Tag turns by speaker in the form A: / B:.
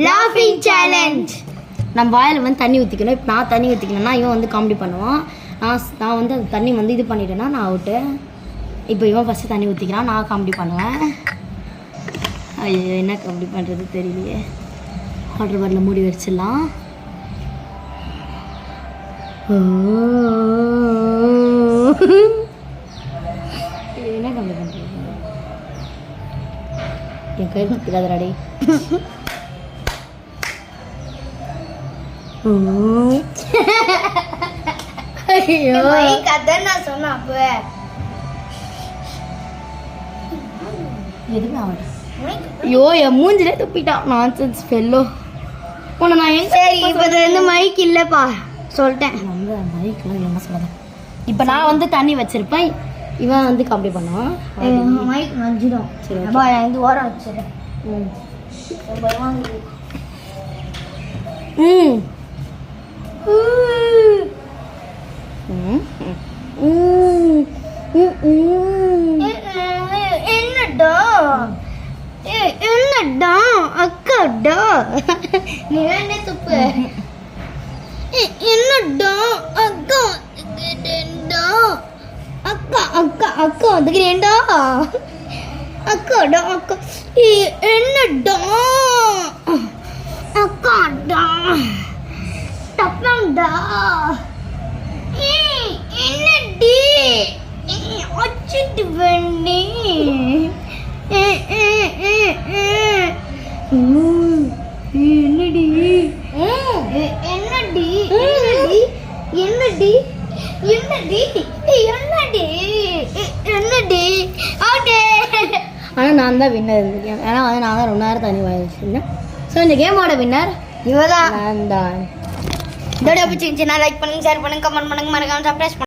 A: லாஃபிங் challenge. நம்ம வாயில் வந்து தண்ணி ஊற்றிக்கணும். இப்போ நான் தண்ணி ஊற்றிக்கணும்னா இவன் வந்து காமெடி பண்ணுவான். நான் வந்து அந்த தண்ணி வந்து இது பண்ணிட்டேன்னா நான் அவுட்டு. இப்போ இவன் ஃபஸ்ட்டு தண்ணி ஊற்றிக்கிறான், நான் காமெடி பண்ணுவேன். ஐயோ என்ன காமெடி பண்ணுறது தெரியலையே. வாட்டர் பாட்டில் மூடி வச்சிடலாம். என்ன காமெடி பண்ணுறது? என் கையில் ஊற்றிக்காதராடி. ஐயோ கதை நான் சொன்னேன். அப்போ எதுவுமே ஆகட்டும். ஐயோ என் மூஞ்சிலே துப்பிட்டான். Nonsense fellow. உன்னை நான் எங்க சரி இப்போ வந்து மைக் இல்லைப்பா சொல்லிட்டேன். நம்ம மைக்லாம் என்ன சொல்லாத. இப்போ நான் வந்து தண்ணி வச்சிருப்பேன், இவன் வந்து காமெடி பண்ணுவான். மைக் மஞ்சிடும். சரி இந்த ஓரம் வச்சிடுறேன். என்னடா என்னடா அக்காடா நீ வேணே துப்பு. என்னடா அக்கா அக்கா அக்கா அக்கா வந்துக்கிறேன்டா. அக்காடா அக்கா என்னடா அக்காடா தப்பம்டா. என்னடி வச்சுட்டு வேண்டி என்னடி என்னடி என்னடி என்னடி என்னடி என்னடி ஓகே. ஆனால் நான் தான் வின்னர் இருந்திருக்கேன். ஏன்னா வந்து நான் தான் ரொம்ப நேரம் தண்ணி வாங்கிச்சிருந்தேன். ஸோ இந்த கேமோட வின்னர் இவதான் நான் தான். இதோட பிடிச்சிருந்துச்சுன்னா லைக் பண்ணுங்க, ஷேர் பண்ணுங்க, கமெண்ட் பண்ணுங்க, மறக்காம சப்ஸ்கிரைப் பண்ணுங்க.